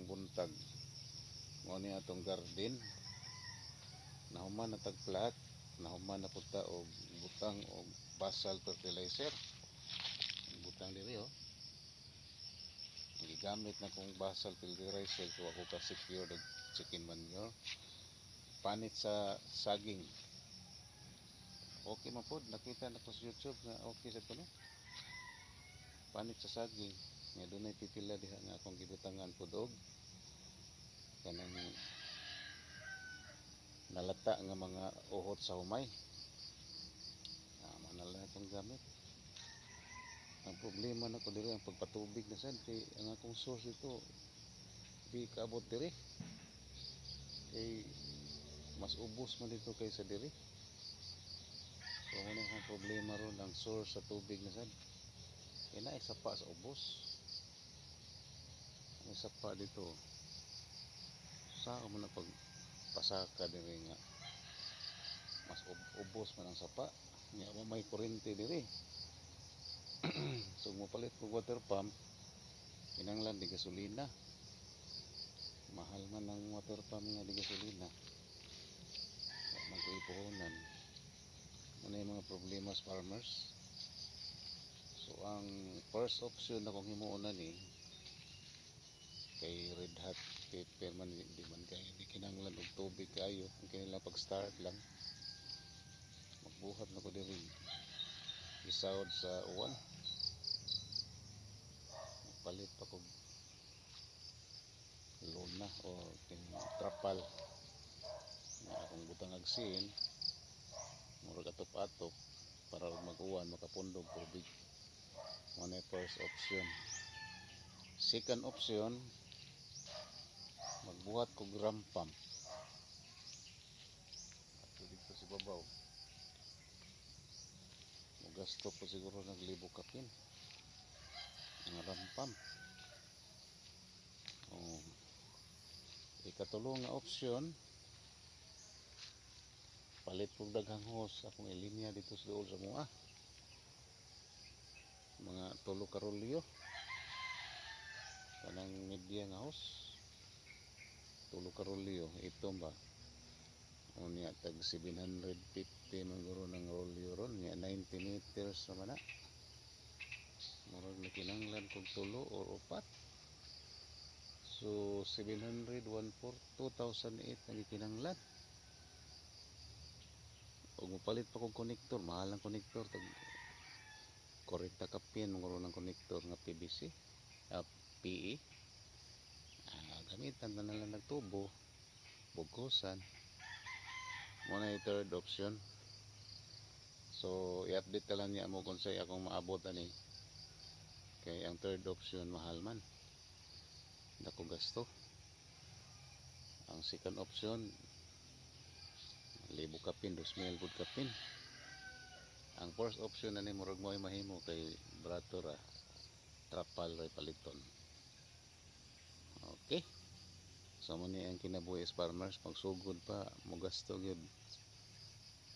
buntag mo ni atong garden nahuman na tagplat, nahuman na punta og butang og basal fertilizer. Butang diri gigamit na kong basal fertilizer kung ako ka secure og chicken manure panit sa saging. Okay man pod, nakita na ko sa YouTube na okay sa kuno panit sa saging nga dunay pipila diha nga akong gibutangan pod og kanang nalata nga mga uhot sa humay. Manala itong gamit. Ang problema na ko diri ang pagpatubig na sad kay ang akong source ito di kaabot diri kay mas ubos man dito kaysa diri. So ano ang problema ron ang source sa tubig na sad kay na isa pa sa ubos. Ang isa pa dito sa mo na pagpasaka diri nga mas ubos man ang sapa nya may kuryente diri. So mopalit ko water pump kinahanglan di gasolina, mahal man ang water pump nga di gasolina magkuipuhunan. Ano yung mga problema sa farmers. So ang first option na kung himuon na ni kay red hot pepper man di man kay di kinahanglan og tubig kayo ang kanilang pag start lang magbuhat na ko diri isawod sa uwan palit pa kog luna o trapal na akong butang agsin murag atop-atop para mag-uwan makapundog tubig. Mo na first option. Second option magbuhat kog ram pump ato dito sa babaw. Gasto po siguro ng 1,000 kapin ang ram pump. Ikatulong nga option palit kong daghang hose akong ilinya dito sa dool sa mua mga 3 karolyo kanang media nga hose 3 karolyo ito ba o niya tag 750 maguro ng rolyo ron niya 90 meters naman na murag na kinanglan kong 3 or 4. So 700 2008 ang kinanglan og mopalit pa kong connector mahal ang connector tag 40 kapin maguro ng connector nga PVC PE gamitan na lang nagtubo bugkosan. Muna yung third option. So i-update ka lang niya mo kung sa'yo akong maabot ani kay ang third option mahal man dako gasto. Ang second option 1,000 kapin 2,000 good kapin. Ang first option na ni murag mo ay mahimo kay brato ra trapal ray paliton. Okay, so mo ni ang kinabuhi sa farmers pagsugod pa mo gasto gyud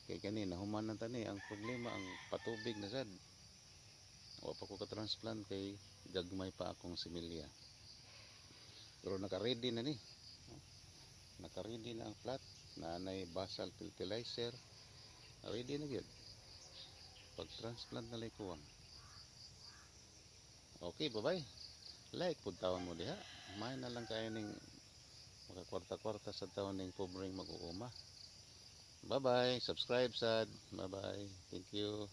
kay kanina human na tani. Ang problema ang patubig na sad wa pa ko ka transplant kay gagmay pa akong similya pero naka-ready na ni naka-ready na ang plat na anay basal fertilizer ready na gyud pag transplant na lay kuwang. Okay, bye bye. Like pud tawon mo diha may na lang kayo ning makakwarta-kwarta sa taon ning pobreng mag-uuma. Bye bye, subscribe sad. Bye bye, thank you.